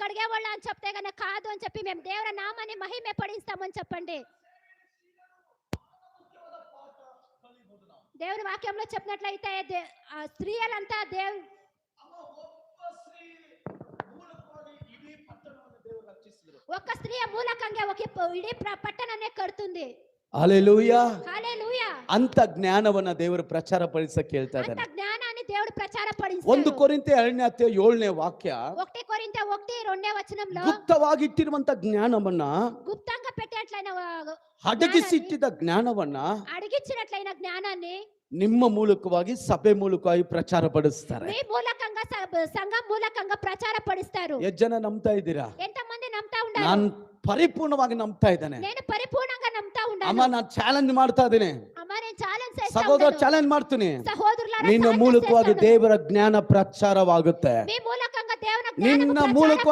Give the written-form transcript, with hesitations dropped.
కడిగేవాళ్ళ అని చెప్తే గనక కాదు అని చెప్పి మేము దేవుని నామాన్ని మహిమ పడిస్తామని చెప్పండి. దేవుని వాక్యంలో చెప్పినట్లయితే స్త్రీలంతా ఒక్క స్త్రీ మూలకంగా ఒక ಇಡೀ ಪಟ್ಟಣನೇ ಕಟ್ತುಂದಿ. హల్లెలూయా. హల్లెలూయా. ಅಂತ ಜ್ಞಾನವನ್ನ ದೇವರು ಪ್ರಚಾರ ಪಡಿಸಕ್ಕೆ ಹೇಳ್ತಾ ಇದ್ದಾನೆ. ಅಂತ ಜ್ಞಾನಾన్ని దేవుడు ప్రచార పడిస్తాడు. 1 ಕೊರಿಂಥೆ 2:7 ವಾಕ್ಯ 1 కొరింథీ 1:2 వచనంలో ಗುಪ್ತವಾಗಿಟ್ಟಿರುವಂತ ಜ್ಞಾನವನ್ನ గుప్తంగా పెట్టేట్లైన ಅಡಗಿಸಿಟ್ಟಿದ್ದ ಜ್ಞಾನವನ್ನ అడిగించినట్లైన జ్ఞానాన్ని ನಿಮ್ಮ ಮೂಲಕವಾಗಿ ಸಭೆ ಮೂಲಕವಾಗಿ ಪ್ರಚಾರ ಪಡಿಸ್ತಾರೆ. మీ మూలకంగా సంఘం మూలకంగా ప్రచార పడిస్తారు. ಎಷ್ಟು ಜನ ನಂಬ್ತಾ ಇದ್ದೀರಾ? ఎంతమంది నమ్ముతా ఉన్నారు? ನಾನು ಪರಿಪೂರ್ಣವಾಗಿ ನಂಬ್ತಾ ಇದ್ದೇನೆ. నేను ಪರಿಪೂರ್ಣంగా నమ్ముతా ఉన్నాను. ಅಮ್ಮ ನಾನು ಚಾಲೆಂಜ್ ಮಾಡ್ತಾ ಇದ್ದೀನಿ. ಅಮ್ಮ నేను ಚಾಲೆಂಜ್ చేస్తా ಸಹೋದರ ఉన్నాను. ಚಾಲೆಂಜ್ ಮಾಡ್ತೀನಿ. ಸಹೋದರಲಾరా ನಿನ್ನ ಮೂಲಕವಾಗಿ ದೇವರ ಜ್ಞಾನ ಪ್ರಚಾರವಾಗುತ್ತೆ. మీ మూలకంగా దేవుని ನಿನ್ನ ಮೂಲಕ